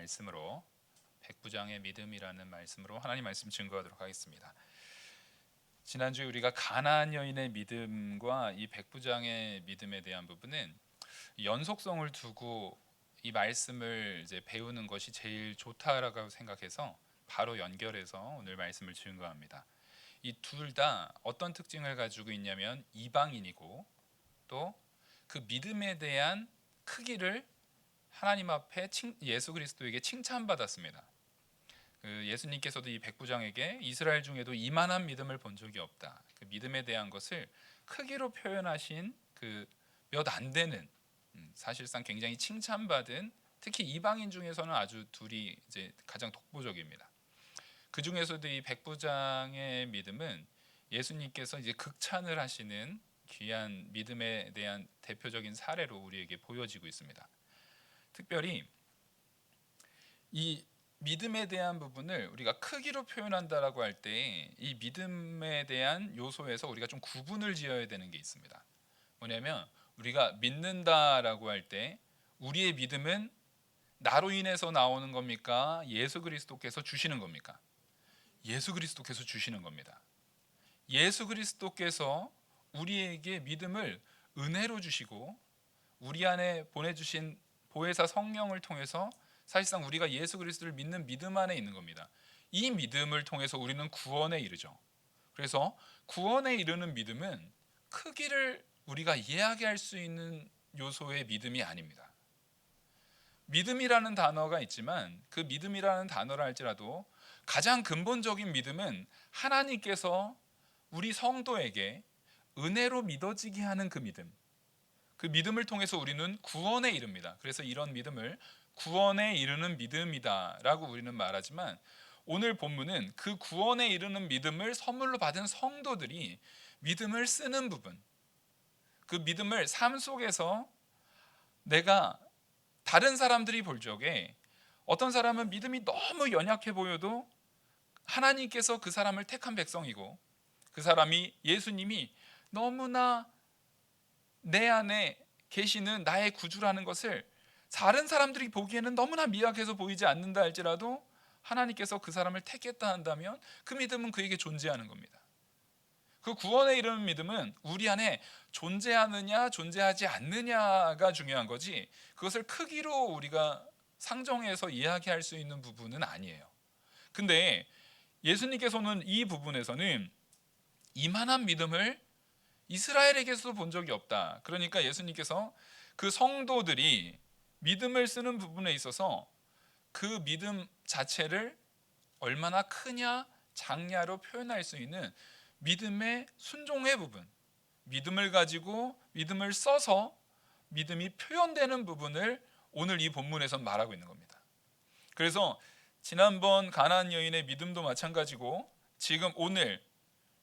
말씀으로 백부장의 믿음이라는 말씀으로 하나님 말씀 증거하도록 하겠습니다. 지난주에 우리가 가나안 여인의 믿음과 이 백부장의 믿음에 대한 부분은 연속성을 두고 이 말씀을 이제 배우는 것이 제일 좋다라고 생각해서 바로 연결해서 오늘 말씀을 증거합니다. 이 둘 다 어떤 특징을 가지고 있냐면 이방인이고 또 그 믿음에 대한 크기를 하나님 앞에 예수 그리스도에게 칭찬받았습니다. 예수님께서도 이 백부장에게 이스라엘 중에도 이만한 믿음을 본 적이 없다. 그 믿음에 대한 것을 크기로 표현하신 그 몇 안 되는 사실상 굉장히 칭찬받은 특히 이방인 중에서는 아주 둘이 이제 가장 독보적입니다. 그 중에서도 이 백부장의 믿음은 예수님께서 이제 극찬을 하시는 귀한 믿음에 대한 대표적인 사례로 우리에게 보여지고 있습니다. 특별히 이 믿음에 대한 부분을 우리가 크기로 표현한다라고 할 때 이 믿음에 대한 요소에서 우리가 좀 구분을 지어야 되는 게 있습니다. 뭐냐면 우리가 믿는다라고 할 때 우리의 믿음은 나로 인해서 나오는 겁니까? 예수 그리스도께서 주시는 겁니까? 예수 그리스도께서 주시는 겁니다. 예수 그리스도께서 우리에게 믿음을 은혜로 주시고 우리 안에 보내주신 보혜사 성령을 통해서 사실상 우리가 예수 그리스도를 믿는 믿음 안에 있는 겁니다. 이 믿음을 통해서 우리는 구원에 이르죠. 그래서 구원에 이르는 믿음은 크기를 우리가 이해하게 할 수 있는 요소의 믿음이 아닙니다. 믿음이라는 단어가 있지만 그 믿음이라는 단어를 할지라도 가장 근본적인 믿음은 하나님께서 우리 성도에게 은혜로 믿어지게 하는 그 믿음, 그 믿음을 통해서 우리는 구원에 이릅니다. 그래서 이런 믿음을 구원에 이르는 믿음이다 라고 우리는 말하지만 오늘 본문은 그 구원에 이르는 믿음을 선물로 받은 성도들이 믿음을 쓰는 부분, 그 믿음을 삶 속에서 내가 다른 사람들이 볼 적에 어떤 사람은 믿음이 너무 연약해 보여도 하나님께서 그 사람을 택한 백성이고 그 사람이 예수님이 너무나 내 안에 계시는 나의 구주라는 것을 다른 사람들이 보기에는 너무나 미약해서 보이지 않는다 할지라도 하나님께서 그 사람을 택했다 한다면 그 믿음은 그에게 존재하는 겁니다. 그 구원에 이르는 믿음은 우리 안에 존재하느냐 존재하지 않느냐가 중요한 거지 그것을 크기로 우리가 상정해서 이야기할 수 있는 부분은 아니에요. 근데 예수님께서는 이 부분에서는 이만한 믿음을 이스라엘에게서도 본 적이 없다. 그러니까 예수님께서 그 성도들이 믿음을 쓰는 부분에 있어서 그 믿음 자체를 얼마나 크냐 작냐로 표현할 수 있는 믿음의 순종의 부분, 믿음을 가지고 믿음을 써서 믿음이 표현되는 부분을 오늘 이 본문에서 말하고 있는 겁니다. 그래서 지난번 가나안 여인의 믿음도 마찬가지고 지금 오늘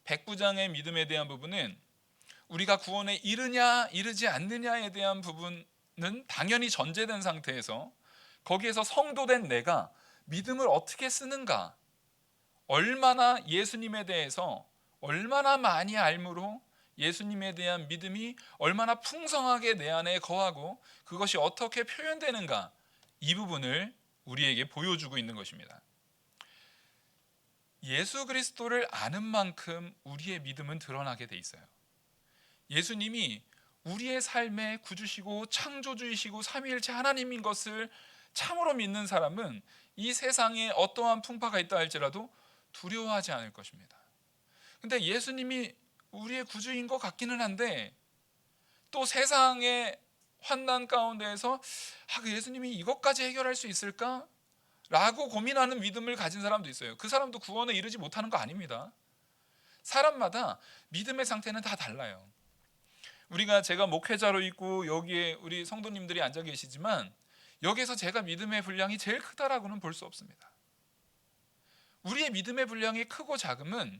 백부장의 믿음에 대한 부분은 우리가 구원에 이르냐 이르지 않느냐에 대한 부분은 당연히 전제된 상태에서 거기에서 성도된 내가 믿음을 어떻게 쓰는가, 얼마나 예수님에 대해서 얼마나 많이 알므로 예수님에 대한 믿음이 얼마나 풍성하게 내 안에 거하고 그것이 어떻게 표현되는가, 이 부분을 우리에게 보여주고 있는 것입니다. 예수 그리스도를 아는 만큼 우리의 믿음은 드러나게 돼 있어요. 예수님이 우리의 삶의 구주시고 창조주이시고 삼위일체 하나님인 것을 참으로 믿는 사람은 이 세상에 어떠한 풍파가 있다 할지라도 두려워하지 않을 것입니다. 근데 예수님이 우리의 구주인 것 같기는 한데 또 세상의 환난 가운데에서 그 예수님이 이것까지 해결할 수 있을까? 라고 고민하는 믿음을 가진 사람도 있어요. 그 사람도 구원에 이르지 못하는 거 아닙니다. 사람마다 믿음의 상태는 다 달라요. 제가 목회자로 있고 여기에 우리 성도님들이 앉아 계시지만 여기서 제가 믿음의 분량이 제일 크다라고는 볼 수 없습니다. 우리의 믿음의 분량이 크고 작음은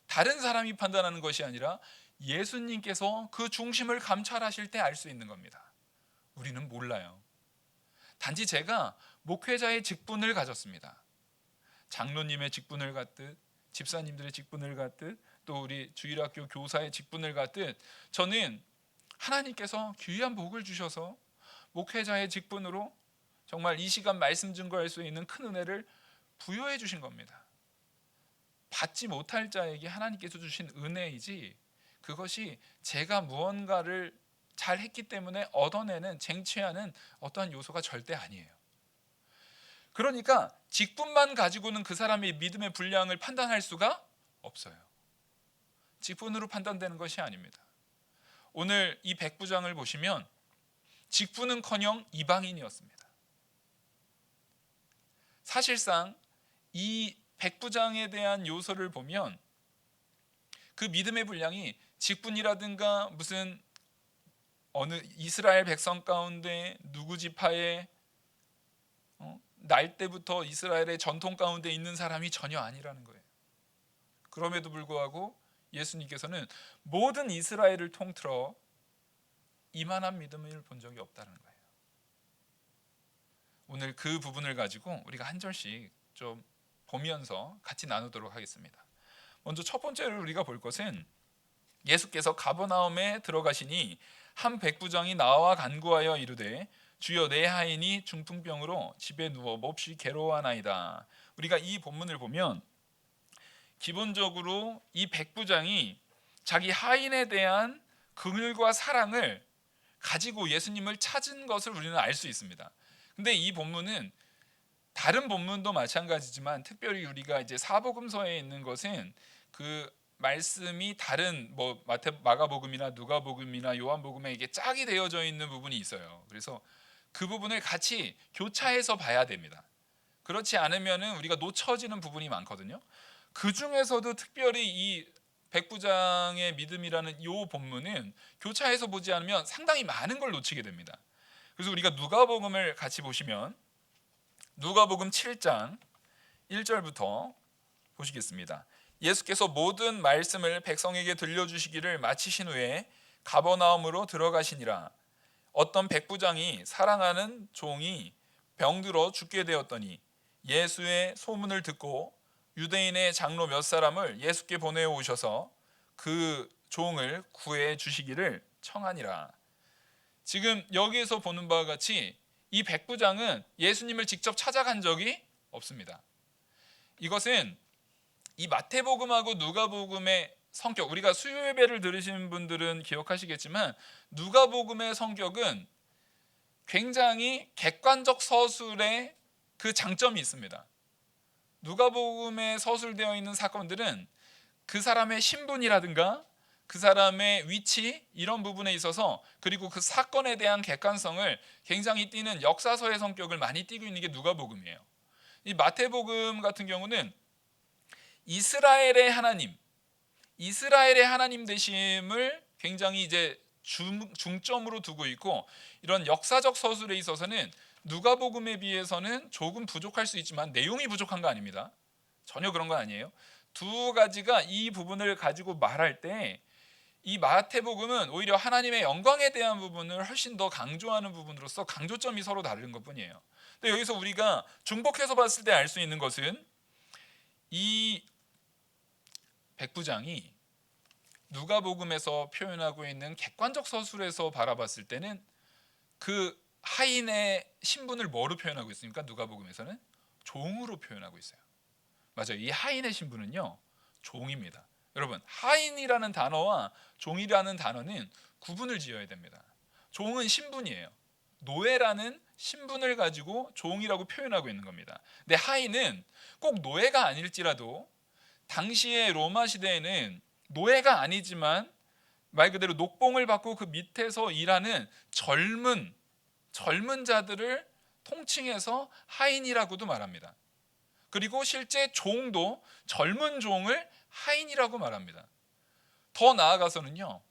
다른 사람이 판단하는 것이 아니라 예수님께서 그 중심을 감찰하실 때 알 수 있는 겁니다. 우리는 몰라요. 단지 제가 목회자의 직분을 가졌습니다. 장로님의 직분을 갖듯 집사님들의 직분을 갖듯 또 우리 주일학교 교사의 직분을 갖듯 저는 하나님께서 귀한 복을 주셔서 목회자의 직분으로 정말 이 시간 말씀 증거할 수 있는 큰 은혜를 부여해 주신 겁니다. 받지 못할 자에게 하나님께서 주신 은혜이지, 그것이 제가 무언가를 잘 했기 때문에 얻어내는, 쟁취하는 어떠한 요소가 절대 아니에요. 그러니까 직분만 가지고는 그 사람의 믿음의 분량을 판단할 수가 없어요. 직분으로 판단되는 것이 아닙니다. 오늘 이 백부장을 보시면 직분은커녕 이방인이었습니다. 사실상 이 백부장에 대한 요소를 보면 그 믿음의 분량이 직분이라든가 무슨 어느 이스라엘 백성 가운데 누구 지파의 날 때부터 이스라엘의 전통 가운데 있는 사람이 전혀 아니라는 거예요. 그럼에도 불구하고 예수님께서는 모든 이스라엘을 통틀어 이만한 믿음을 본 적이 없다는 거예요. 오늘 그 부분을 가지고 우리가 한 절씩 좀 보면서 같이 나누도록 하겠습니다. 먼저 첫 번째로 우리가 볼 것은 예수께서 가버나움에 들어가시니 한 백부장이 나와 간구하여 이르되 주여 내 하인이 중풍병으로 집에 누워 몹시 괴로워하나이다. 우리가 이 본문을 보면 기본적으로 이 백부장이 자기 하인에 대한 긍휼과 사랑을 가지고 예수님을 찾은 것을 우리는 알 수 있습니다. 근데 이 본문은 다른 본문도 마찬가지지만 특별히 우리가 이제 사복음서에 있는 것은 그 말씀이 다른 마가복음이나 누가복음이나 요한복음에 이게 짝이 되어져 있는 부분이 있어요. 그래서 그 부분을 같이 교차해서 봐야 됩니다. 그렇지 않으면은 우리가 놓쳐지는 부분이 많거든요. 그 중에서도 특별히 이 백부장의 믿음이라는 이 본문은 교차해서 보지 않으면 상당히 많은 걸 놓치게 됩니다. 그래서 우리가 누가복음을 같이 보시면 누가복음 7장 1절부터 보시겠습니다. 예수께서 모든 말씀을 백성에게 들려주시기를 마치신 후에 가버나움으로 들어가시니라. 어떤 백부장이 사랑하는 종이 병들어 죽게 되었더니 예수의 소문을 듣고 유대인의 장로 몇 사람을 예수께 보내어 오셔서 그 종을 구해 주시기를 청하니라. 지금 여기에서 보는 바와 같이 이 백부장은 예수님을 직접 찾아간 적이 없습니다. 이것은 이 마태복음하고 누가복음의 성격, 우리가 수요 예배를 들으신 분들은 기억하시겠지만 누가복음의 성격은 굉장히 객관적 서술의 그 장점이 있습니다. 누가복음에 서술되어 있는 사건들은 그 사람의 신분이라든가 그 사람의 위치 이런 부분에 있어서, 그리고 그 사건에 대한 객관성을 굉장히 띠는 역사서의 성격을 많이 띠고 있는 게 누가복음이에요. 이 마태복음 같은 경우는 이스라엘의 하나님 되심을 굉장히 이제 중점으로 두고 있고, 이런 역사적 서술에 있어서는 누가복음에 비해서는 조금 부족할 수 있지만 내용이 부족한 거 아닙니다. 전혀 그런 건 아니에요. 두 가지가 이 부분을 가지고 말할 때 이 마태복음은 오히려 하나님의 영광에 대한 부분을 훨씬 더 강조하는 부분으로서 강조점이 서로 다른 것뿐이에요. 근데 여기서 우리가 중복해서 봤을 때 알 수 있는 것은 이 백부장이 누가복음에서 표현하고 있는 객관적 서술에서 바라봤을 때는 그 하인의 신분을 뭐로 표현하고 있습니까? 누가복음에서는 종으로 표현하고 있어요. 맞아요. 이 하인의 신분은요, 종입니다. 여러분, 하인이라는 단어와 종이라는 단어는 구분을 지어야 됩니다. 종은 신분이에요. 노예라는 신분을 가지고 종이라고 표현하고 있는 겁니다. 근데 하인은 꼭 노예가 아닐지라도 당시의 로마 시대에는 노예가 아니지만 말 그대로 녹봉을 받고 그 밑에서 일하는 젊은 자들을 통칭해서 하인이라고도 말합니다. 그리고 실제 종도 젊은 종을 하인이라고 말합니다. 더 나아가서는요,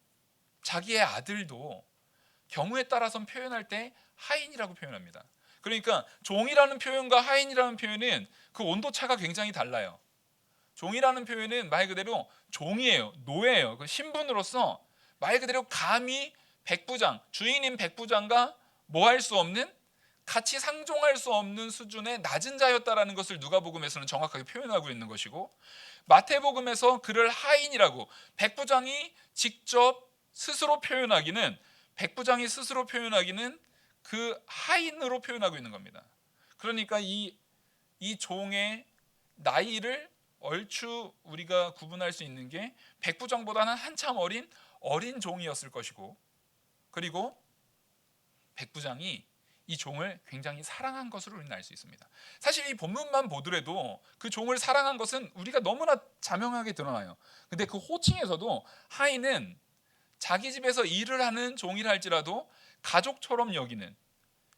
자기의 아들도 경우에 따라서는 표현할 때 하인이라고 표현합니다. 그러니까 종이라는 표현과 하인이라는 표현은 그 온도차가 굉장히 달라요. 종이라는 표현은 말 그대로 종이에요. 노예예요. 그 신분으로서 말 그대로 감히 백부장, 주인인 백부장과 뭐 할 수 없는, 같이 상종할 수 없는 수준의 낮은 자였다라는 것을 누가복음에서는 정확하게 표현하고 있는 것이고, 마태복음에서 그를 하인이라고 백부장이 스스로 표현하기는 그 하인으로 표현하고 있는 겁니다. 그러니까 이 종의 나이를 얼추 우리가 구분할 수 있는 게 백부장보다는 한참 어린 종이었을 것이고, 그리고 백부장이 이 종을 굉장히 사랑한 것으로 우리는 알 수 있습니다. 사실 이 본문만 보더라도 그 종을 사랑한 것은 우리가 너무나 자명하게 드러나요. 근데 그 호칭에서도 하인은 자기 집에서 일을 하는 종이라 할지라도 가족처럼 여기는,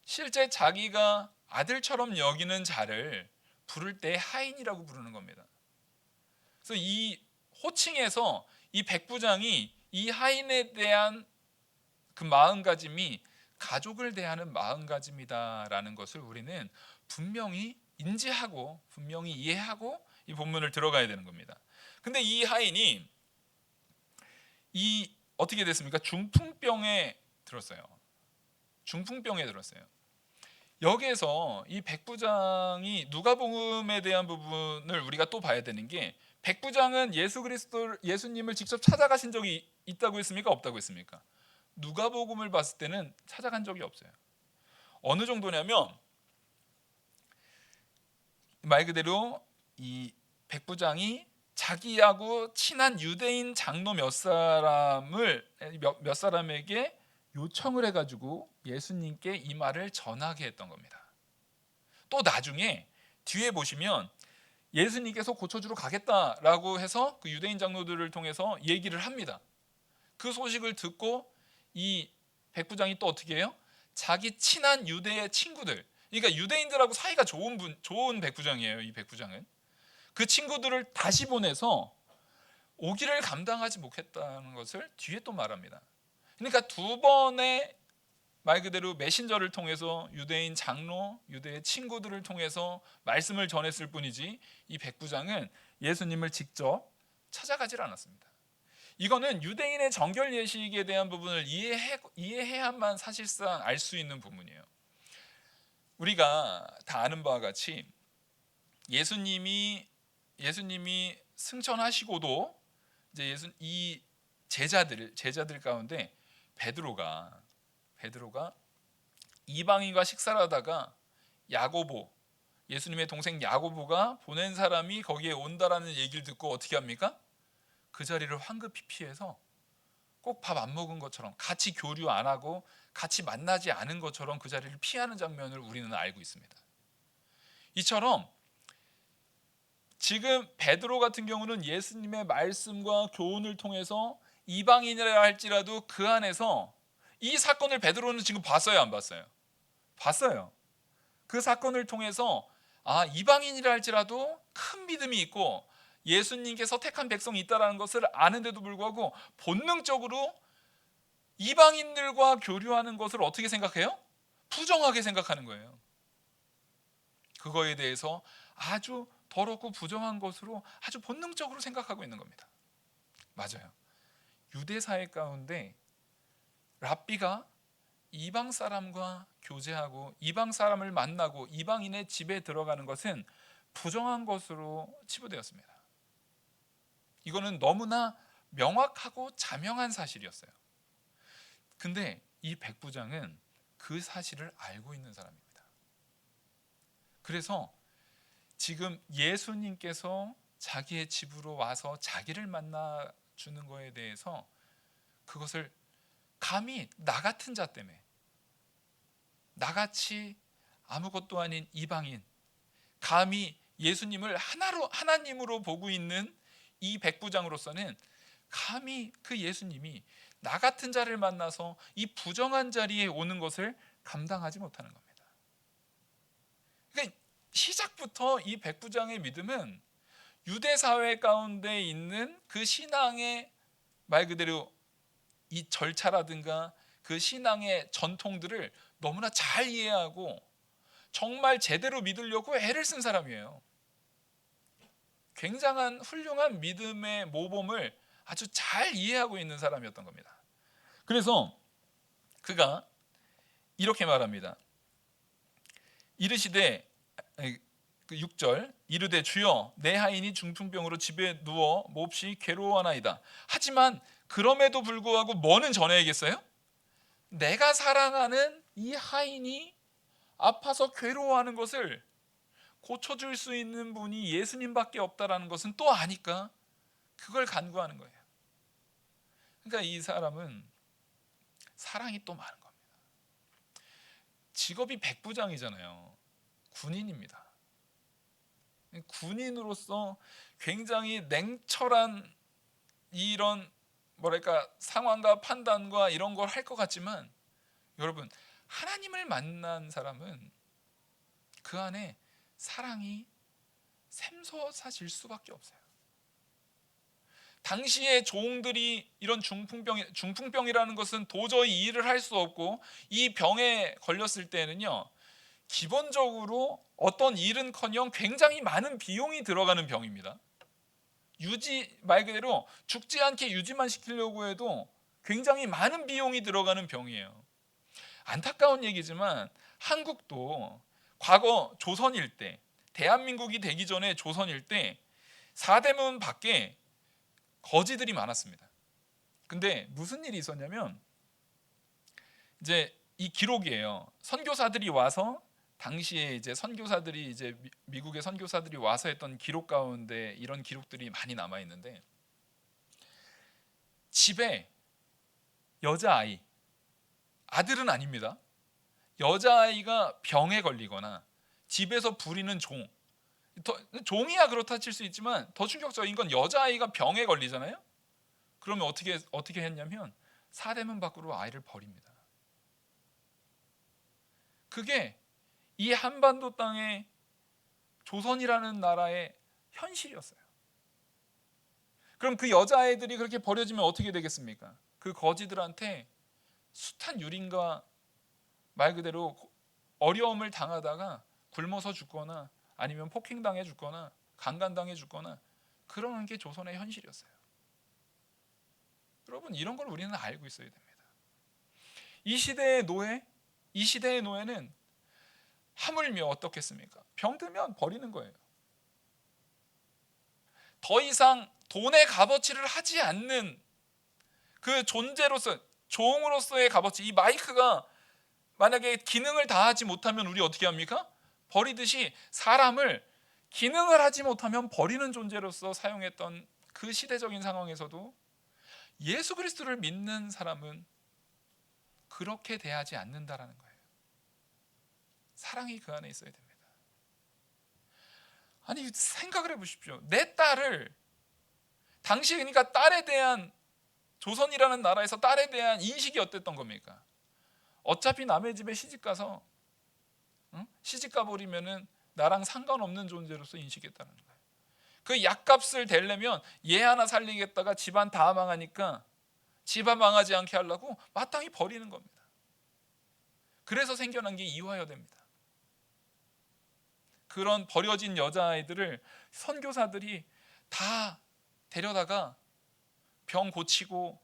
실제 자기가 아들처럼 여기는 자를 부를 때 하인이라고 부르는 겁니다. 그래서 이 호칭에서 이 백부장이 이 하인에 대한 그 마음가짐이 가족을 대하는 마음가짐이다라는 것을 우리는 분명히 인지하고 분명히 이해하고 이 본문을 들어가야 되는 겁니다. 근데 이 하인이 어떻게 됐습니까? 중풍병에 들었어요. 여기에서 이 백부장이 누가복음에 대한 부분을 우리가 또 봐야 되는 게, 백부장은 예수님을 직접 찾아가신 적이 있다고 했습니까? 없다고 했습니까? 누가복음을 봤을 때는 찾아간 적이 없어요. 어느 정도냐면 말 그대로 이 백부장이 자기하고 친한 유대인 장로 몇 사람에게 요청을 해가지고 예수님께 이 말을 전하게 했던 겁니다. 또 나중에 뒤에 보시면 예수님께서 고쳐주러 가겠다라고 해서 그 유대인 장로들을 통해서 얘기를 합니다. 그 소식을 듣고 이 백부장이 또 어떻게 해요? 자기 친한 유대의 친구들, 그러니까 유대인들하고 사이가 좋은 백부장이에요. 이 백부장은 그 친구들을 다시 보내서 오기를 감당하지 못했다는 것을 뒤에 또 말합니다. 그러니까 두 번의 말 그대로 메신저를 통해서 유대인 장로, 유대의 친구들을 통해서 말씀을 전했을 뿐이지 이 백부장은 예수님을 직접 찾아가질 않았습니다. 이거는 유대인의 정결 예식에 대한 부분을 이해해야만 사실상 알 수 있는 부분이에요. 우리가 다 아는 바와 같이 예수님이 승천하시고도 이제 이 제자들 가운데 베드로가 이방인과 식사를 하다가 야고보, 예수님의 동생 야고보가 보낸 사람이 거기에 온다라는 얘기를 듣고 어떻게 합니까? 그 자리를 황급히 피해서 꼭 밥 안 먹은 것처럼, 같이 교류 안 하고 같이 만나지 않은 것처럼 그 자리를 피하는 장면을 우리는 알고 있습니다. 이처럼 지금 베드로 같은 경우는 예수님의 말씀과 교훈을 통해서 이방인이라 할지라도 그 안에서 이 사건을 베드로는 지금 봤어요, 안 봤어요? 봤어요. 그 사건을 통해서 이방인이라 할지라도 큰 믿음이 있고 예수님께서 택한 백성이 있다는 것을 아는데도 불구하고 본능적으로 이방인들과 교류하는 것을 어떻게 생각해요? 부정하게 생각하는 거예요. 그거에 대해서 아주 더럽고 부정한 것으로 아주 본능적으로 생각하고 있는 겁니다. 맞아요. 유대 사회 가운데 랍비가 이방 사람과 교제하고 이방 사람을 만나고 이방인의 집에 들어가는 것은 부정한 것으로 치부되었습니다. 이거는 너무나 명확하고 자명한 사실이었어요. 근데 이 백부장은 그 사실을 알고 있는 사람입니다. 그래서 지금 예수님께서 자기의 집으로 와서 자기를 만나 주는 거에 대해서 그것을 감히 나 같은 자 때문에, 나같이 아무것도 아닌 이방인, 감히 예수님을 하나님으로 보고 있는 이 백부장으로서는 감히 그 예수님이 나 같은 자를 만나서 이 부정한 자리에 오는 것을 감당하지 못하는 겁니다. 그러니까 시작부터 이 백부장의 믿음은 유대 사회 가운데 있는 그 신앙의 말 그대로 이 절차라든가 그 신앙의 전통들을 너무나 잘 이해하고 정말 제대로 믿으려고 애를 쓴 사람이에요. 굉장한 훌륭한 믿음의 모범을 아주 잘 이해하고 있는 사람이었던 겁니다. 그래서 그가 이렇게 말합니다. 이르시되 6절 이르되 주여 내 하인이 중풍병으로 집에 누워 몹시 괴로워하나이다. 하지만 그럼에도 불구하고 뭐는 전해야겠어요? 내가 사랑하는 이 하인이 아파서 괴로워하는 것을 고쳐줄 수 있는 분이 예수님밖에 없다라는 것은 또 아니까 그걸 간구하는 거예요. 그러니까 이 사람은 사랑이 또 많은 겁니다. 직업이 백부장이잖아요. 군인입니다. 군인으로서 굉장히 냉철한 이런 뭐랄까 상황과 판단과 이런 걸 할 것 같지만, 여러분, 하나님을 만난 사람은 그 안에 사랑이 샘솟아질 수밖에 없어요. 당시의 종들이 이런 중풍병이라는 것은 도저히 일을 할 수 없고, 이 병에 걸렸을 때는요, 기본적으로 어떤 일은커녕 굉장히 많은 비용이 들어가는 병입니다. 말 그대로 죽지 않게 유지만 시키려고 해도 굉장히 많은 비용이 들어가는 병이에요. 안타까운 얘기지만 한국도 과거 조선일 때, 대한민국이 되기 전에 조선일 때 사대문 밖에 거지들이 많았습니다. 근데 무슨 일이 있었냐면, 이제 이 기록이에요. 선교사들이 와서, 당시에 이제 선교사들이 이제 미국의 선교사들이 와서 했던 기록 가운데 이런 기록들이 많이 남아 있는데, 집에 여자아이, 아들은 아닙니다. 여자아이가 병에 걸리거나 집에서 부리는 종이야 그렇다 칠 수 있지만, 더 충격적인 건 여자아이가 병에 걸리잖아요. 그러면 어떻게 했냐면 사대문 밖으로 아이를 버립니다. 그게 이 한반도 땅에 조선이라는 나라의 현실이었어요. 그럼 그 여자아이들이 그렇게 버려지면 어떻게 되겠습니까? 그 거지들한테 숱한 유린과 말 그대로 어려움을 당하다가 굶어서 죽거나 아니면 폭행당해 죽거나 강간당해 죽거나, 그러는 게 조선의 현실이었어요. 여러분, 이런 걸 우리는 알고 있어야 됩니다. 이 시대의 노예는 하물며 어떻겠습니까? 병들면 버리는 거예요. 더 이상 돈의 값어치를 하지 않는 그 존재로서, 종으로서의 값어치, 이 마이크가 만약에 기능을 다하지 못하면 우리 어떻게 합니까? 버리듯이 사람을 기능을 하지 못하면 버리는 존재로서 사용했던 그 시대적인 상황에서도 예수 그리스도를 믿는 사람은 그렇게 대하지 않는다라는 거예요. 사랑이 그 안에 있어야 됩니다. 아니, 생각을 해보십시오. 내 딸을, 당시 그러니까 딸에 대한, 조선이라는 나라에서 딸에 대한 인식이 어땠던 겁니까? 어차피 남의 집에 시집가서 시집가 버리면은 나랑 상관없는 존재로서 인식했다는 거예요. 그 약값을 대려면 얘 하나 살리겠다가 집안 다 망하니까 집안 망하지 않게 하려고 마땅히 버리는 겁니다. 그래서 생겨난 게 이화여대입니다. 그런 버려진 여자아이들을 선교사들이 다 데려다가 병 고치고,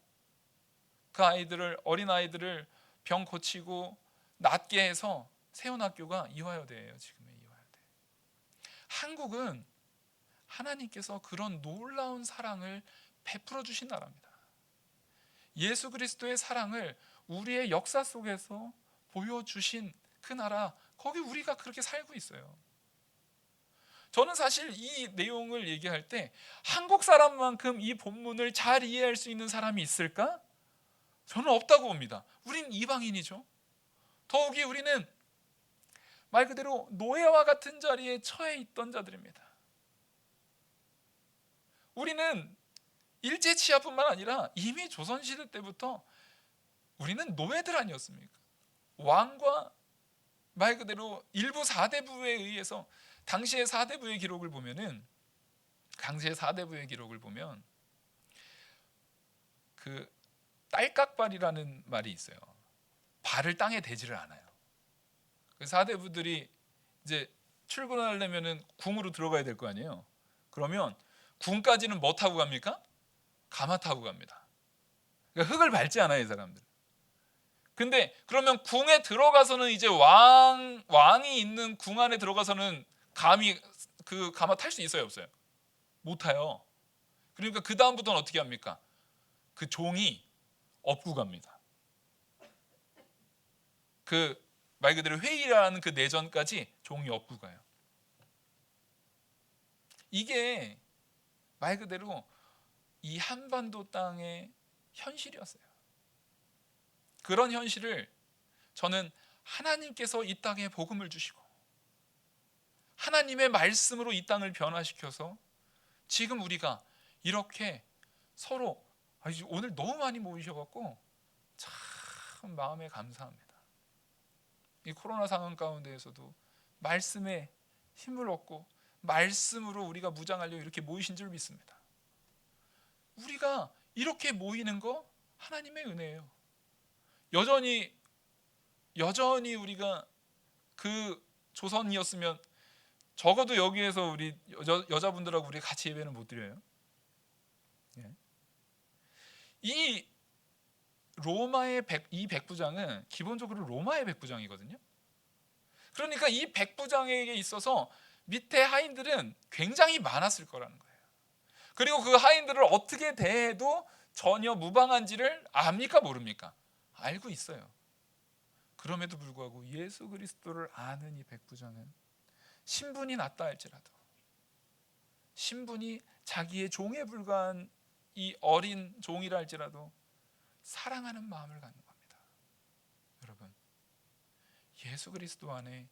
그 아이들을, 어린아이들을 병 고치고 낫게 해서 세운 학교가 이화여대예요. 지금의 이화여대. 한국은 하나님께서 그런 놀라운 사랑을 베풀어 주신 나라입니다. 예수 그리스도의 사랑을 우리의 역사 속에서 보여주신 그 나라, 거기 우리가 그렇게 살고 있어요. 저는 사실 이 내용을 얘기할 때 한국 사람만큼 이 본문을 잘 이해할 수 있는 사람이 있을까? 저는 없다고 봅니다. 우린 이방인이죠. 더욱이 우리는 말 그대로 노예와 같은 자리에 처해 있던 자들입니다. 우리는 일제 치하뿐만 아니라 이미 조선시대 때부터 우리는 노예들 아니었습니까? 왕과 말 그대로 일부 사대부에 의해서, 당시의 사대부의 기록을 보면 그 딸깍발이라는 말이 있어요. 발을 땅에 대지를 않아요. 그 사대부들이 이제 출근하려면은 궁으로 들어가야 될 거 아니에요. 그러면 궁까지는 뭐 타고 갑니까? 가마 타고 갑니다. 그러니까 흙을 밟지 않아요, 이 사람들. 근데 그러면 궁에 들어가서는 이제 왕이 있는 궁 안에 들어가서는 감히 그 가마 탈 수 있어요, 없어요? 못 타요. 그러니까 그 다음부터는 어떻게 합니까? 그 종이 업고 갑니다. 그 말 그대로 회의라는 그 내전까지 종이 업고 가요. 이게 말 그대로 이 한반도 땅의 현실이었어요. 그런 현실을 저는 하나님께서 이 땅에 복음을 주시고 하나님의 말씀으로 이 땅을 변화시켜서 지금 우리가 이렇게 서로 오늘 너무 많이 모이셔갖고 참 마음에 감사합니다. 이 코로나 상황 가운데에서도 말씀에 힘을 얻고 말씀으로 우리가 무장하려고 이렇게 모이신 줄 믿습니다. 우리가 이렇게 모이는 거 하나님의 은혜예요. 여전히 우리가 그 조선이었으면 적어도 여기에서 우리 여자분들하고 우리 같이 예배는 못 드려요. 이 로마의 이 백부장은 기본적으로 로마의 백부장이거든요. 그러니까 이 백부장에게 있어서 밑에 하인들은 굉장히 많았을 거라는 거예요. 그리고 그 하인들을 어떻게 대해도 전혀 무방한지를 압니까 모릅니까? 알고 있어요. 그럼에도 불구하고 예수 그리스도를 아는 이 백부장은 신분이 낮다 할지라도, 신분이 자기의 종에 불과한 이 어린 종이라 할지라도 사랑하는 마음을 갖는 겁니다. 여러분, 예수 그리스도 안에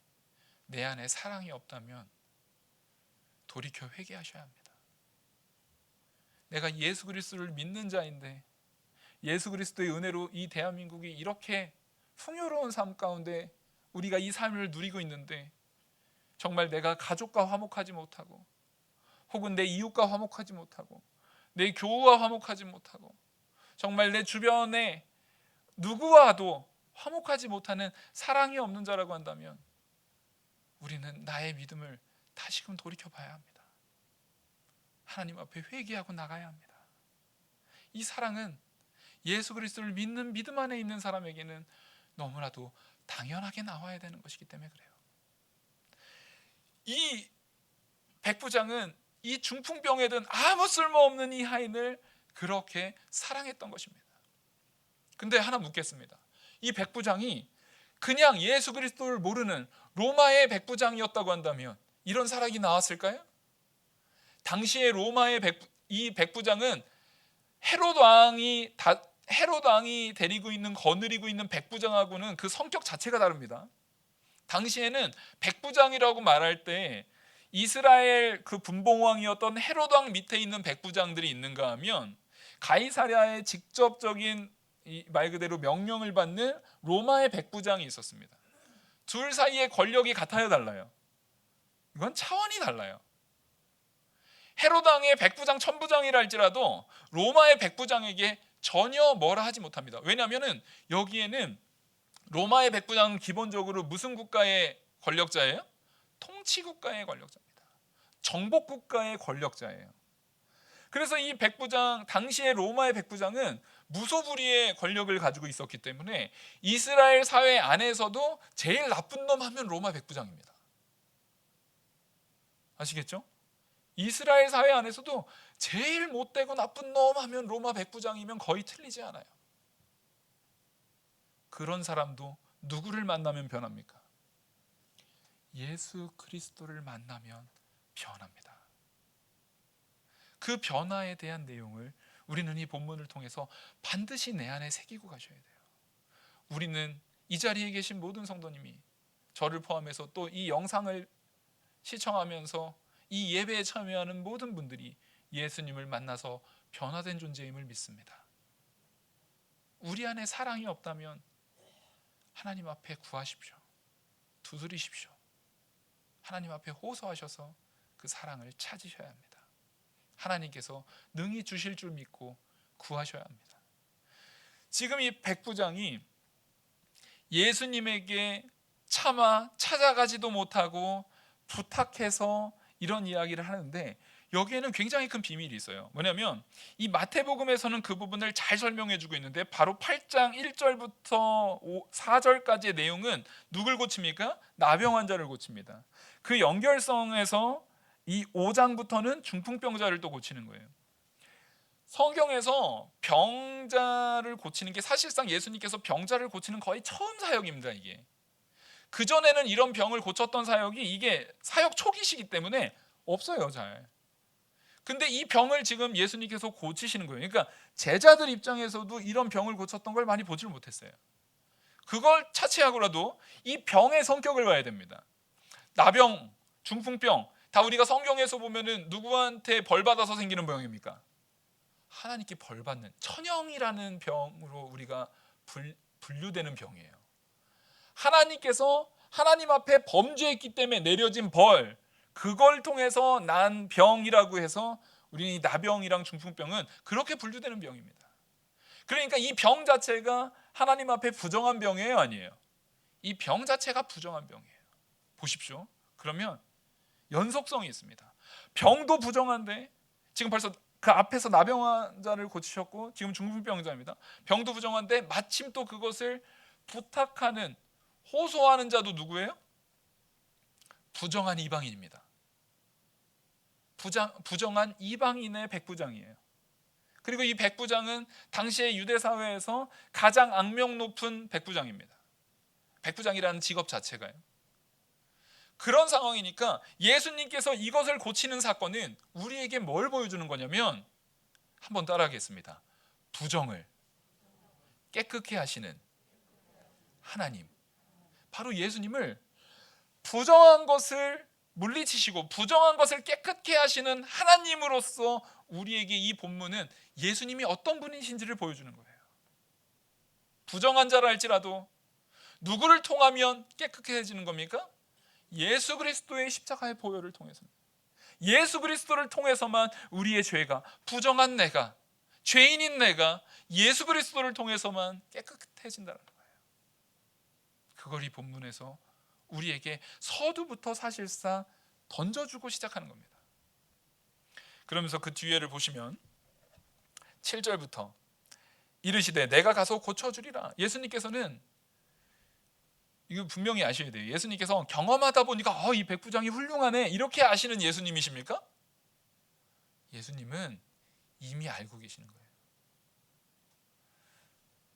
내 안에 사랑이 없다면 돌이켜 회개하셔야 합니다. 내가 예수 그리스도를 믿는 자인데 예수 그리스도의 은혜로 이 대한민국이 이렇게 풍요로운 삶 가운데 우리가 이 삶을 누리고 있는데 정말 내가 가족과 화목하지 못하고 혹은 내 이웃과 화목하지 못하고 내 교우와 화목하지 못하고 정말 내 주변에 누구와도 화목하지 못하는 사랑이 없는 자라고 한다면 우리는 나의 믿음을 다시금 돌이켜봐야 합니다. 하나님 앞에 회개하고 나가야 합니다. 이 사랑은 예수 그리스도를 믿는 믿음 안에 있는 사람에게는 너무나도 당연하게 나와야 되는 것이기 때문에 그래요. 이 백부장은 이 중풍병에 든 아무 쓸모없는 이 하인을 그렇게 사랑했던 것입니다. 근데 하나 묻겠습니다. 이 백부장이 그냥 예수 그리스도를 모르는 로마의 백부장이었다고 한다면 이런 사랑이 나왔을까요? 당시에 로마의 이 백부장은 헤롯 왕이 데리고 있는 거느리고 있는 백부장하고는 그 성격 자체가 다릅니다. 당시에는 백부장이라고 말할 때 이스라엘 그 분봉왕이었던 헤롯 왕 밑에 있는 백부장들이 있는가 하면 가이사랴의 직접적인 말 그대로 명령을 받는 로마의 백부장이 있었습니다. 둘 사이의 권력이 같아요, 달라요? 이건 차원이 달라요. 헤롯 왕의 백부장 천부장이라 할지라도 로마의 백부장에게 전혀 뭐라 하지 못합니다. 왜냐하면 여기에는 로마의 백부장은 기본적으로 무슨 국가의 권력자예요? 통치국가의 권력자입니다. 정복국가의 권력자예요. 그래서 이 백부장, 당시의 로마의 백부장은 무소불위의 권력을 가지고 있었기 때문에 이스라엘 사회 안에서도 제일 나쁜 놈 하면 로마 백부장입니다. 아시겠죠? 이스라엘 사회 안에서도 제일 못되고 나쁜 놈 하면 로마 백부장이면 거의 틀리지 않아요. 그런 사람도 누구를 만나면 변합니까? 예수 그리스도를 만나면 변합니다. 그 변화에 대한 내용을 우리는 이 본문을 통해서 반드시 내 안에 새기고 가셔야 돼요. 우리는 이 자리에 계신 모든 성도님이 저를 포함해서 또 이 영상을 시청하면서 이 예배에 참여하는 모든 분들이 예수님을 만나서 변화된 존재임을 믿습니다. 우리 안에 사랑이 없다면 하나님 앞에 구하십시오. 두드리십시오. 하나님 앞에 호소하셔서 그 사랑을 찾으셔야 합니다. 하나님께서 능히 주실 줄 믿고 구하셔야 합니다. 지금 이 백부장이 예수님에게 차마 찾아가지도 못하고 부탁해서 이런 이야기를 하는데 여기에는 굉장히 큰 비밀이 있어요. 뭐냐면 이 마태복음에서는 그 부분을 잘 설명해 주고 있는데 바로 8장 1절부터 4절까지의 내용은 누굴 고칩니까? 나병 환자를 고칩니다. 그 연결성에서 이 5장부터는 중풍병자를 또 고치는 거예요. 성경에서 병자를 고치는 게 사실상 예수님께서 병자를 고치는 거의 처음 사역입니다. 이게 그전에는 이런 병을 고쳤던 사역이 이게 사역 초기시기 때문에 없어요, 잘. 근데 이 병을 지금 예수님께서 고치시는 거예요. 그러니까 제자들 입장에서도 이런 병을 고쳤던 걸 많이 보질 못했어요. 그걸 차치하고라도 이 병의 성격을 봐야 됩니다. 나병, 중풍병 다 우리가 성경에서 보면은 누구한테 벌 받아서 생기는 병입니까? 하나님께 벌 받는 천형이라는 병으로 우리가 분류되는 병이에요. 하나님께서 하나님 앞에 범죄했기 때문에 내려진 벌, 그걸 통해서 난 병이라고 해서 우리 나병이랑 중풍병은 그렇게 분류되는 병입니다. 그러니까 이 병 자체가 하나님 앞에 부정한 병이에요, 아니에요? 이 병 자체가 부정한 병이에요. 보십시오. 그러면 연속성이 있습니다. 병도 부정한데 지금 벌써 그 앞에서 나병 환자를 고치셨고 지금 중풍병자입니다. 병도 부정한데 마침 또 그것을 부탁하는, 호소하는 자도 누구예요? 부정한 이방인입니다. 부정한 이방인의 백부장이에요. 그리고 이 백부장은 당시의 유대 사회에서 가장 악명 높은 백부장입니다. 백부장이라는 직업 자체가요. 그런 상황이니까 예수님께서 이것을 고치는 사건은 우리에게 뭘 보여주는 거냐면, 한번 따라하겠습니다. 부정을 깨끗게 하시는 하나님, 바로 예수님을 부정한 것을 물리치시고 부정한 것을 깨끗게 하시는 하나님으로서 우리에게 이 본문은 예수님이 어떤 분이신지를 보여주는 거예요. 부정한 자라 할지라도 누구를 통하면 깨끗해지는 겁니까? 예수 그리스도의 십자가의 보혈을 통해서입니다. 예수 그리스도를 통해서만 우리의 죄가, 부정한 내가, 죄인인 내가 예수 그리스도를 통해서만 깨끗해진다는 거예요. 그걸 이 본문에서 우리에게 서두부터 사실상 던져주고 시작하는 겁니다. 그러면서 그 뒤에를 보시면 7절부터 이르시되 내가 가서 고쳐주리라. 예수님께서는 이거 분명히 아셔야 돼요. 예수님께서 경험하다 보니까 이 백부장이 훌륭하네 이렇게 아시는 예수님이십니까? 예수님은 이미 알고 계시는 거예요.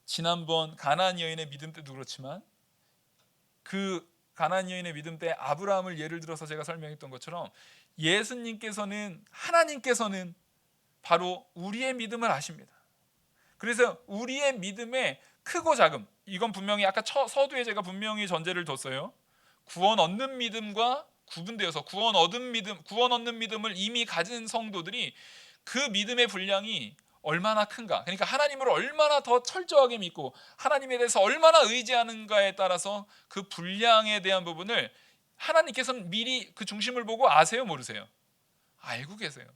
지난번 가나안 여인의 믿음 때도 그렇지만 그 가나안 여인의 믿음 때 아브라함을 예를 들어서 제가 설명했던 것처럼 예수님께서는, 하나님께서는 바로 우리의 믿음을 아십니다. 그래서 우리의 믿음의 크고 작음, 이건 분명히 아까 서두에 제가 분명히 전제를 뒀어요. 구원 얻는 믿음과 구분되어서 구원 얻는 믿음을 이미 가진 성도들이 그 믿음의 분량이 얼마나 큰가, 그러니까 하나님을 얼마나 더 철저하게 믿고 하나님에 대해서 얼마나 의지하는가에 따라서 그 분량에 대한 부분을 하나님께서는 미리 그 중심을 보고 아세요, 모르세요? 알고 계세요.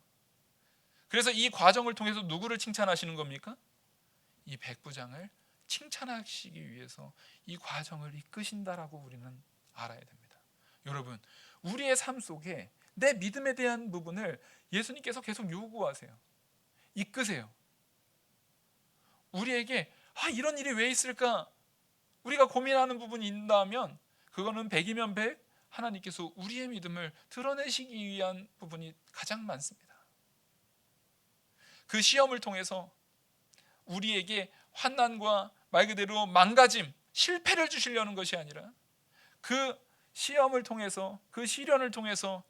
그래서 이 과정을 통해서 누구를 칭찬하시는 겁니까? 이 백부장을 칭찬하시기 위해서 이 과정을 이끄신다라고 우리는 알아야 됩니다. 여러분, 우리의 삶 속에 내 믿음에 대한 부분을 예수님께서 계속 요구하세요. 이끄세요. 우리에게 이런 일이 왜 있을까? 우리가 고민하는 부분이 있다면 그거는 100이면 100 하나님께서 우리의 믿음을 드러내시기 위한 부분이 가장 많습니다. 그 시험을 통해서 우리에게 환난과 말 그대로 망가짐, 실패를 주시려는 것이 아니라 그 시험을 통해서, 그 시련을 통해서,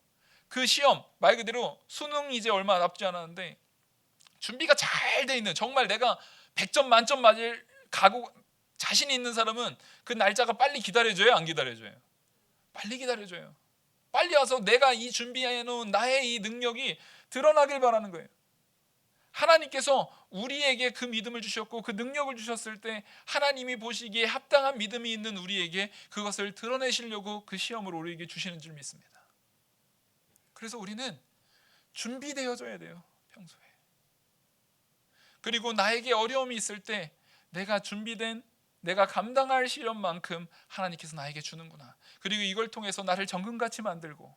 그 시험, 말 그대로 수능 이제 얼마 남지 않았는데 준비가 잘 돼 있는, 정말 내가 100점 만점 맞을 각오 자신이 있는 사람은 그 날짜가 빨리 기다려줘요, 안 기다려줘요? 빨리 기다려줘요. 빨리 와서 내가 이 준비해 놓은 나의 이 능력이 드러나길 바라는 거예요. 하나님께서 우리에게 그 믿음을 주셨고 그 능력을 주셨을 때 하나님이 보시기에 합당한 믿음이 있는 우리에게 그것을 드러내시려고 그 시험을 우리에게 주시는 줄 믿습니다. 그래서 우리는 준비되어져야 돼요, 평소에. 그리고 나에게 어려움이 있을 때 내가 준비된, 내가 감당할 시련만큼 하나님께서 나에게 주는구나. 그리고 이걸 통해서 나를 정금같이 만들고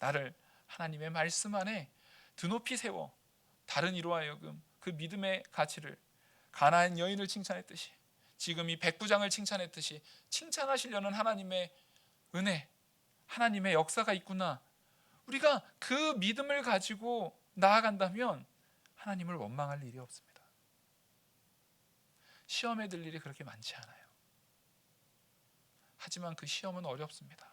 나를 하나님의 말씀 안에 드높이 세워 다른 이로 하여금 그 믿음의 가치를, 가나안 여인을 칭찬했듯이 지금 이 백부장을 칭찬했듯이 칭찬하시려는 하나님의 은혜, 하나님의 역사가 있구나. 우리가 그 믿음을 가지고 나아간다면 하나님을 원망할 일이 없습니다. 시험에 들 일이 그렇게 많지 않아요. 하지만 그 시험은 어렵습니다.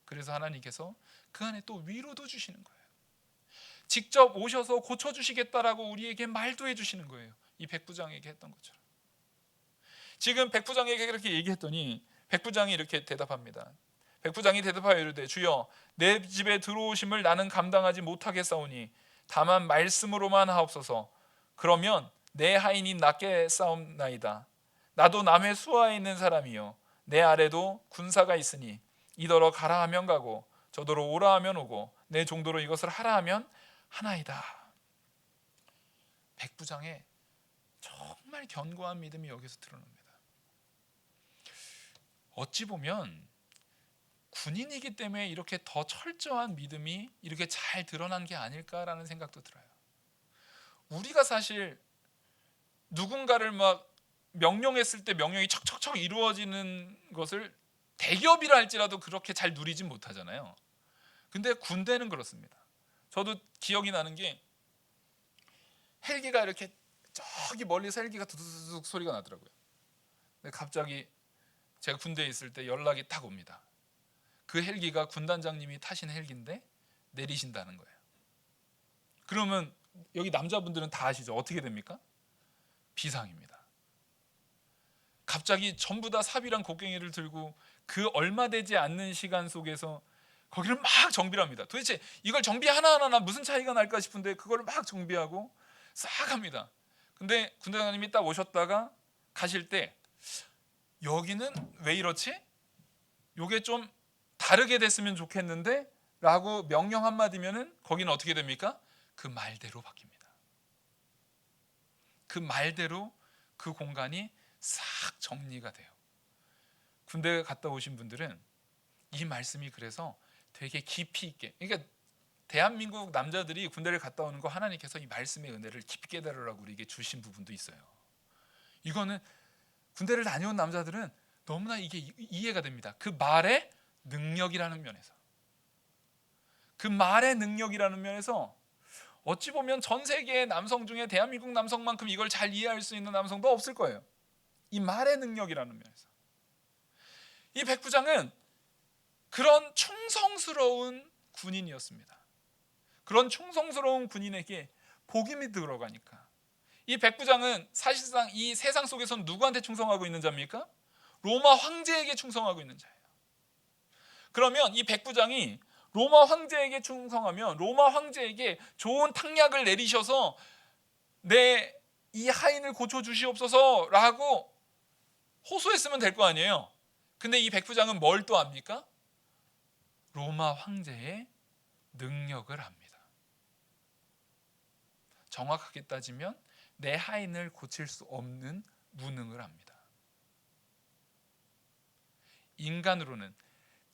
그래서 하나님께서 그 안에 또 위로도 주시는 거예요. 직접 오셔서 고쳐주시겠다라고 우리에게 말도 해주시는 거예요. 이 백부장에게 했던 것처럼. 지금 백부장에게 그렇게 얘기했더니 백부장이 이렇게 대답합니다. 백부장이 대답하여 이르되 주여 내 집에 들어오심을 나는 감당하지 못하겠사오니 다만 말씀으로만 하옵소서. 그러면 내 하인이 낫게 싸움나이다. 나도 남의 수하에 있는 사람이요 내 아래도 군사가 있으니 이더러 가라 하면 가고 저더러 오라 하면 오고 내 종도로 이것을 하라 하면 하나이다. 백부장의 정말 견고한 믿음이 여기서 드러납니다. 어찌 보면 군인이기 때문에 이렇게 더 철저한 믿음이 이렇게 잘 드러난 게 아닐까라는 생각도 들어요. 우리가 사실 누군가를 막 명령했을 때 명령이 척척척 이루어지는 것을 대기업이라 할지라도 그렇게 잘 누리진 못하잖아요. 근데 군대는 그렇습니다. 저도 기억이 나는 게 헬기가 이렇게 저기 멀리서 헬기가 두두둑 소리가 나더라고요. 근데 갑자기 제가 군대에 있을 때 연락이 딱 옵니다. 그 헬기가 군단장님이 타신 헬기인데 내리신다는 거예요. 그러면 여기 남자분들은 다 아시죠? 어떻게 됩니까? 비상입니다. 갑자기 전부 다 삽이랑 곡괭이를 들고 그 얼마 되지 않는 시간 속에서 거기를 막 정비를 합니다. 도대체 이걸 정비 하나하나 무슨 차이가 날까 싶은데 그걸 막 정비하고 싹 합니다. 근데 군대장님이 딱 오셨다가 가실 때 여기는 왜 이렇지? 요게 좀 다르게 됐으면 좋겠는데 라고 명령 한마디면은 거기는 어떻게 됩니까? 그 말대로 바뀝니다. 그 말대로 그 공간이 싹 정리가 돼요. 군대 갔다 오신 분들은 이 말씀이 그래서 되게 깊이 있게, 그러니까 대한민국 남자들이 군대를 갔다 오는 거 하나님께서 이 말씀의 은혜를 깊이 깨달으라고 우리에게 주신 부분도 있어요. 이거는 군대를 다녀온 남자들은 너무나 이게 이해가 됩니다. 그 말의 능력이라는 면에서, 그 말의 능력이라는 면에서 어찌 보면 전 세계의 남성 중에 대한민국 남성만큼 이걸 잘 이해할 수 있는 남성도 없을 거예요. 이 말의 능력이라는 면에서 이 백부장은 그런 충성스러운 군인이었습니다. 그런 충성스러운 군인에게 복임이 들어가니까 이 백부장은 사실상 이 세상 속에서는 누구한테 충성하고 있는 자입니까? 로마 황제에게 충성하고 있는 자예요. 그러면 이 백부장이 로마 황제에게 충성하면 로마 황제에게 좋은 탕약을 내리셔서 내 이 하인을 고쳐주시옵소서라고 호소했으면 될 거 아니에요. 근데 이 백부장은 뭘 또 압니까? 로마 황제의 능력을 압니다. 정확하게 따지면 내 하인을 고칠 수 없는 무능을 압니다. 인간으로는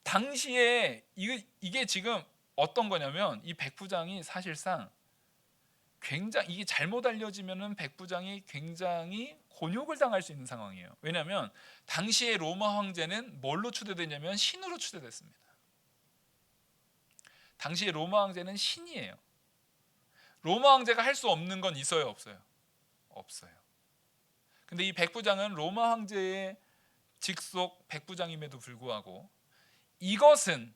당시에 이게 지금 어떤 거냐면 이 백부장이 사실상 굉장히 이게 잘못 알려지면은 백부장이 굉장히 곤욕을 당할 수 있는 상황이에요. 왜냐하면 당시에 로마 황제는 뭘로 추대되냐면 신으로 추대됐습니다. 당시에 로마 황제는 신이에요. 로마 황제가 할 수 없는 건 있어요, 없어요? 없어요. 근데 이 백부장은 로마 황제의 직속 백부장임에도 불구하고 이것은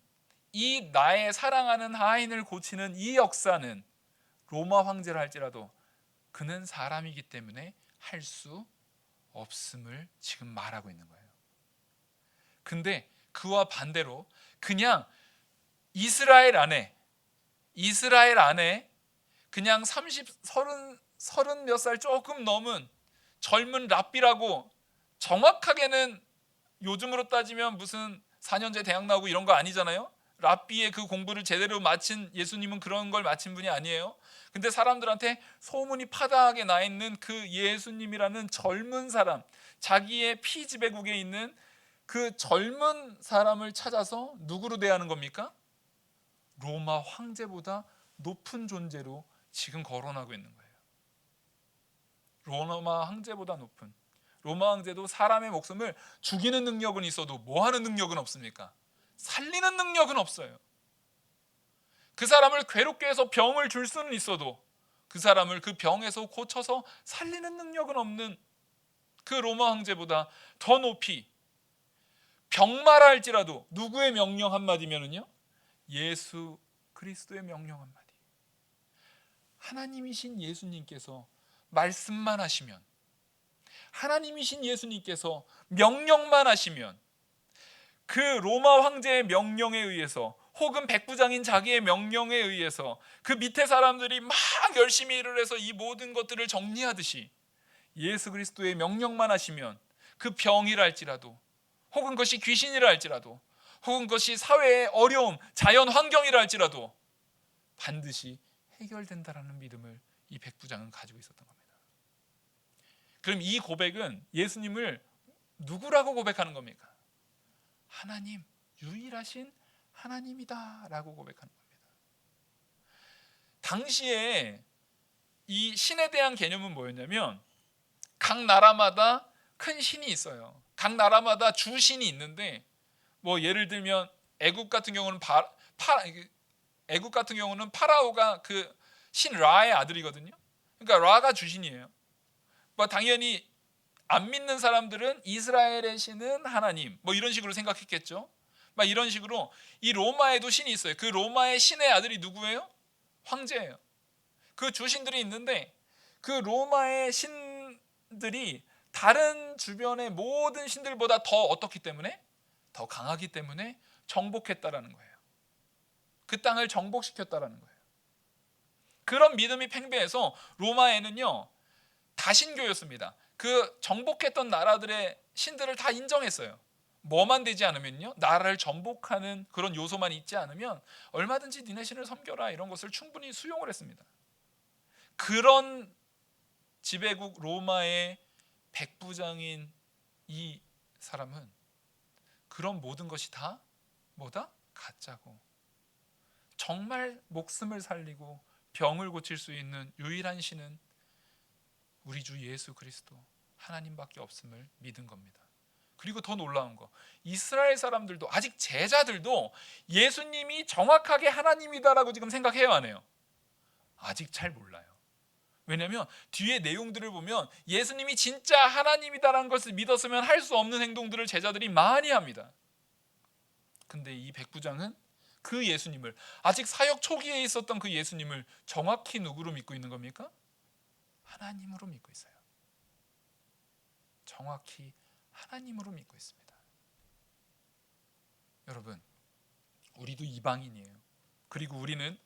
이 나의 사랑하는 하인을 고치는 이 역사는 로마 황제라 할지라도 그는 사람이기 때문에 할 수 없음을 지금 말하고 있는 거예요. 근데 그와 반대로 그냥 이스라엘 안에 그냥 30 몇 살 조금 넘은 젊은 랍비라고, 정확하게는 요즘으로 따지면 무슨 4년제 대학 나오고 이런 거 아니잖아요. 랍비의 그 공부를 제대로 마친 예수님은 그런 걸 마친 분이 아니에요. 근데 사람들한테 소문이 파다하게 나 있는 그 예수님이라는 젊은 사람, 자기의 피지배국에 있는 그 젊은 사람을 찾아서 누구로 대하는 겁니까? 로마 황제보다 높은 존재로 지금 거론하고 있는 거예요. 로마 황제보다 높은. 로마 황제도 사람의 목숨을 죽이는 능력은 있어도 뭐 하는 능력은 없습니까? 살리는 능력은 없어요. 그 사람을 괴롭게 해서 병을 줄 수는 있어도 그 사람을 그 병에서 고쳐서 살리는 능력은 없는 그 로마 황제보다 더 높이 병마라 할지라도 누구의 명령 한마디면은요? 예수 그리스도의 명령 한마디. 하나님이신 예수님께서 말씀만 하시면, 하나님이신 예수님께서 명령만 하시면, 그 로마 황제의 명령에 의해서 혹은 백부장인 자기의 명령에 의해서 그 밑에 사람들이 막 열심히 일을 해서 이 모든 것들을 정리하듯이 예수 그리스도의 명령만 하시면 그 병이라 할지라도, 혹은 그것이 귀신이라 할지라도, 혹은 그것이 사회의 어려움, 자연 환경이라 할지라도 반드시 해결된다라는 믿음을 이 백부장은 가지고 있었던 겁니다. 그럼 이 고백은 예수님을 누구라고 고백하는 겁니까? 하나님, 유일하신 하나님이다 라고 고백하는 겁니다. 당시에 이 신에 대한 개념은 뭐였냐면, 각 나라마다 큰 신이 있어요. 각 나라마다 주신이 있는데, 뭐 예를 들면 애국 같은 경우는 애국 같은 경우는 파라오가 그 신 라의 아들이거든요. 그러니까 라가 주신이에요. 뭐 당연히 안 믿는 사람들은 이스라엘의 신은 하나님, 뭐 이런 식으로 생각했겠죠. 막 이런 식으로 이 로마에도 신이 있어요. 그 로마의 신의 아들이 누구예요? 황제예요. 그 주신들이 있는데 그 로마의 신들이 다른 주변의 모든 신들보다 더 어떻기 때문에? 더 강하기 때문에 정복했다라는 거예요. 그 땅을 정복시켰다라는 거예요. 그런 믿음이 팽배해서 로마에는요 다신교였습니다. 그 정복했던 나라들의 신들을 다 인정했어요. 뭐만 되지 않으면요, 나라를 정복하는 그런 요소만 있지 않으면 얼마든지 니네 신을 섬겨라, 이런 것을 충분히 수용을 했습니다. 그런 지배국 로마의 백부장인 이 사람은 그런 모든 것이 다 뭐다? 가짜고, 정말 목숨을 살리고 병을 고칠 수 있는 유일한 신은 우리 주 예수 그리스도 하나님밖에 없음을 믿은 겁니다. 그리고 더 놀라운 거, 이스라엘 사람들도, 아직 제자들도 예수님이 정확하게 하나님이다라고 지금 생각해요, 안 해요? 아직 잘 몰라요. 왜냐하면 뒤에 내용들을 보면 예수님이 진짜 하나님이다라는 것을 믿었으면 할 수 없는 행동들을 제자들이 많이 합니다. 근데 이 백부장은 그 예수님을, 아직 사역 초기에 있었던 그 예수님을 정확히 누구로 믿고 있는 겁니까? 하나님으로 믿고 있어요. 정확히 하나님으로 믿고 있습니다. 여러분, 우리도 이방인이에요. 그리고 우리는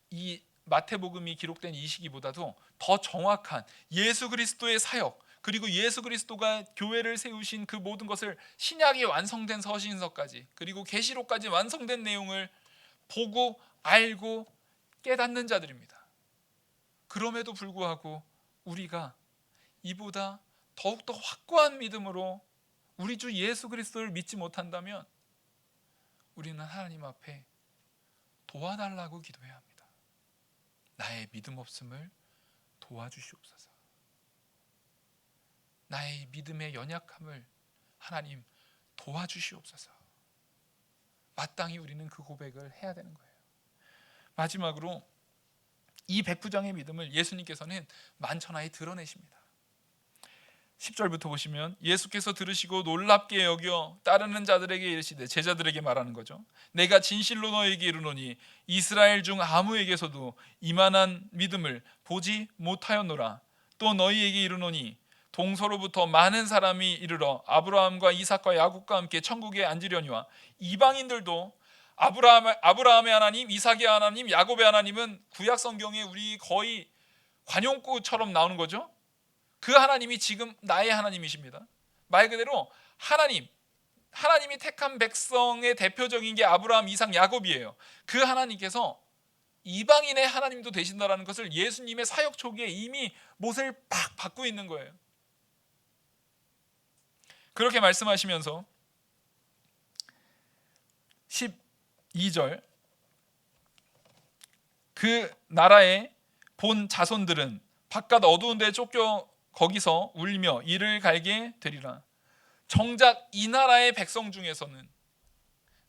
이 마태복음이 기록된 이 시기보다도 더 정확한 예수 그리스도의 사역, 그리고 예수 그리스도가 교회를 세우신 그 모든 것을 신약이 완성된 서신서까지, 그리고 계시록까지 완성된 내용을 보고 알고 깨닫는 자들입니다. 그럼에도 불구하고 우리가 이보다 더욱더 확고한 믿음으로 우리 주 예수 그리스도를 믿지 못한다면 우리는 하나님 앞에 도와달라고 기도해야 합니다. 나의 믿음 없음을 도와주시옵소서. 나의 믿음의 연약함을 하나님 도와주시옵소서. 마땅히 우리는 그 고백을 해야 되는 거예요. 마지막으로 이 백부장의 믿음을 예수님께서는 만천하에 드러내십니다. 10절부터 보시면, 예수께서 들으시고 놀랍게 여겨 따르는 자들에게 이르시되, 제자들에게 말하는 거죠. 내가 진실로 너에게 이르노니 이스라엘 중 아무에게서도 이만한 믿음을 보지 못하였노라. 또 너희에게 이르노니 동서로부터 많은 사람이 이르러 아브라함과 이삭과 야곱과 함께 천국에 앉으려니와, 이방인들도 아브라함의 하나님, 이삭의 하나님, 야곱의 하나님은 구약 성경에 우리 거의 관용구처럼 나오는 거죠. 그 하나님이 지금 나의 하나님이십니다. 말 그대로 하나님이 택한 백성의 대표적인 게 아브라함, 이삭, 야곱이에요. 그 하나님께서 이방인의 하나님도 되신다라는 것을 예수님의 사역 초기에 이미 못을 팍 받고 있는 거예요. 그렇게 말씀하시면서 12절, 그 나라의 본 자손들은 바깥 어두운 데에 쫓겨 거기서 울며 이를 갈게 되리라. 정작 이 나라의 백성 중에서는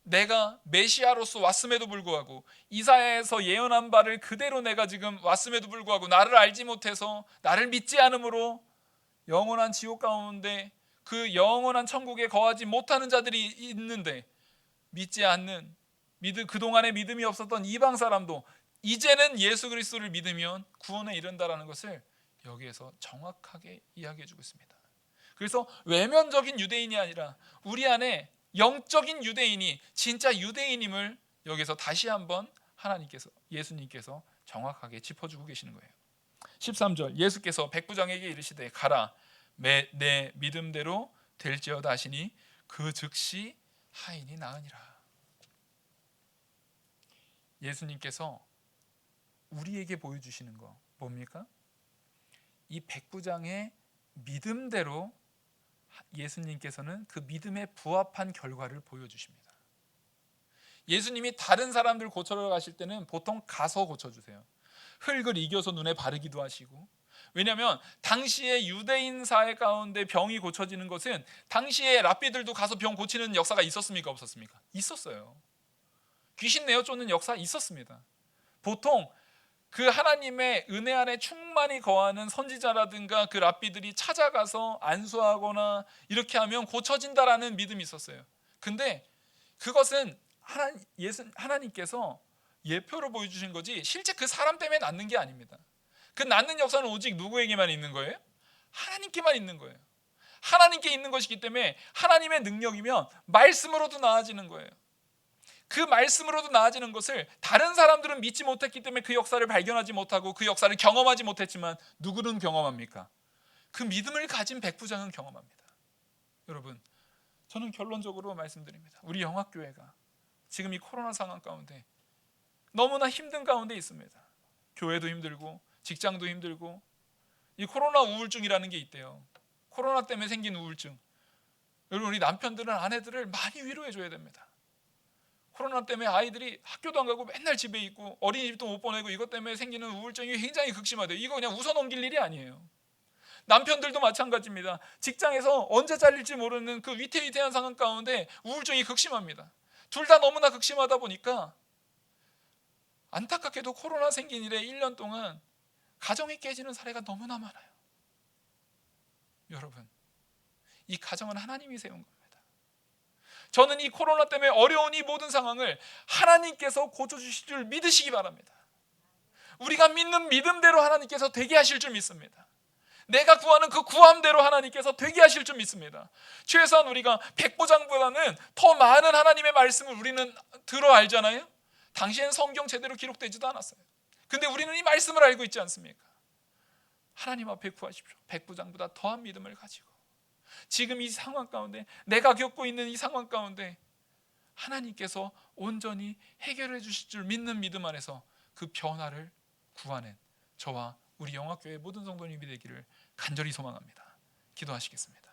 내가 메시아로서 왔음에도 불구하고, 이사야에서 예언한 바를 그대로 내가 지금 왔음에도 불구하고 나를 알지 못해서 나를 믿지 않으므로 영원한 지옥 가운데 그 영원한 천국에 거하지 못하는 자들이 있는데, 믿지 않는 그동안에 믿음이 없었던 이방 사람도 이제는 예수 그리스도를 믿으면 구원에 이른다라는 것을 여기에서 정확하게 이야기해 주고 있습니다. 그래서 외면적인 유대인이 아니라 우리 안에 영적인 유대인이 진짜 유대인임을 여기서 다시 한번 예수님께서 정확하게 짚어주고 계시는 거예요. 13절, 예수께서 백부장에게 이르시되 가라, 내 믿음대로 될지어다 하시니 그 즉시 하인이 나으니라. 예수님께서 우리에게 보여주시는 거 뭡니까? 이 백부장의 믿음대로 예수님께서는 그 믿음에 부합한 결과를 보여주십니다. 예수님이 다른 사람들 고쳐러 가실 때는 보통 가서 고쳐주세요. 흙을 이겨서 눈에 바르기도 하시고, 왜냐하면 당시의 유대인 사회 가운데 병이 고쳐지는 것은 당시에 랍비들도 가서 병 고치는 역사가 있었습니까? 없었습니까? 있었어요. 귀신 내어 쫓는 역사 있었습니다. 보통 그 하나님의 은혜 안에 충만히 거하는 선지자라든가 그 랍비들이 찾아가서 안수하거나 이렇게 하면 고쳐진다라는 믿음이 있었어요. 근데 그것은 하나님께서 예표로 보여주신 거지 실제 그 사람 때문에 낫는 게 아닙니다. 그 낫는 역사는 오직 누구에게만 있는 거예요? 하나님께만 있는 거예요. 하나님께 있는 것이기 때문에 하나님의 능력이면 말씀으로도 나아지는 거예요. 그 말씀으로도 나아지는 것을 다른 사람들은 믿지 못했기 때문에 그 역사를 발견하지 못하고 그 역사를 경험하지 못했지만 누구는 경험합니까? 그 믿음을 가진 백부장은 경험합니다. 여러분, 저는 결론적으로 말씀드립니다. 우리 영학교회가 지금 이 코로나 상황 가운데 너무나 힘든 가운데 있습니다. 교회도 힘들고 직장도 힘들고 이 코로나 우울증이라는 게 있대요. 코로나 때문에 생긴 우울증. 여러분, 우리 남편들은 아내들을 많이 위로해 줘야 됩니다. 코로나 때문에 아이들이 학교도 안 가고 맨날 집에 있고 어린이집도 못 보내고 이것 때문에 생기는 우울증이 굉장히 극심하대요. 이거 그냥 웃어넘길 일이 아니에요. 남편들도 마찬가지입니다. 직장에서 언제 잘릴지 모르는 그 위태위태한 상황 가운데 우울증이 극심합니다. 둘 다 너무나 극심하다 보니까 안타깝게도 코로나 생긴 이래 1년 동안 가정이 깨지는 사례가 너무나 많아요. 여러분, 이 가정은 하나님이 세운 겁니다. 저는 이 코로나 때문에 어려운 이 모든 상황을 하나님께서 고쳐주실 줄 믿으시기 바랍니다. 우리가 믿는 믿음대로 하나님께서 되게 하실 줄 믿습니다. 내가 구하는 그 구함대로 하나님께서 되게 하실 줄 믿습니다. 최소한 우리가 백부장보다는 더 많은 하나님의 말씀을 우리는 들어 알잖아요. 당시엔 성경 제대로 기록되지도 않았어요. 근데 우리는 이 말씀을 알고 있지 않습니까? 하나님 앞에 구하십시오. 백부장보다 더한 믿음을 가지고 지금 이 상황 가운데, 내가 겪고 있는 이 상황 가운데 하나님께서 온전히 해결해 주실 줄 믿는 믿음 안에서 그 변화를 구하는 저와 우리 영학교회 모든 성도님이 되기를 간절히 소망합니다. 기도하시겠습니다.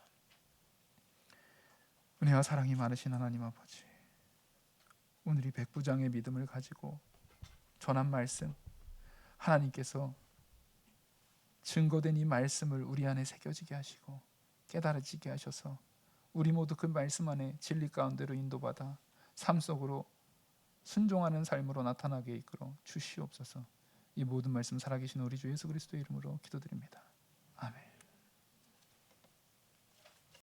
은혜와 사랑이 많으신 하나님 아버지, 오늘 이 백부장의 믿음을 가지고 전한 말씀, 하나님께서 증거된 이 말씀을 우리 안에 새겨지게 하시고 깨달아지게 하셔서 우리 모두 그 말씀 안에 진리 가운데로 인도받아 삶 속으로 순종하는 삶으로 나타나게 이끌어 주시옵소서. 이 모든 말씀 살아계신 우리 주 예수 그리스도의 이름으로 기도드립니다. 아멘.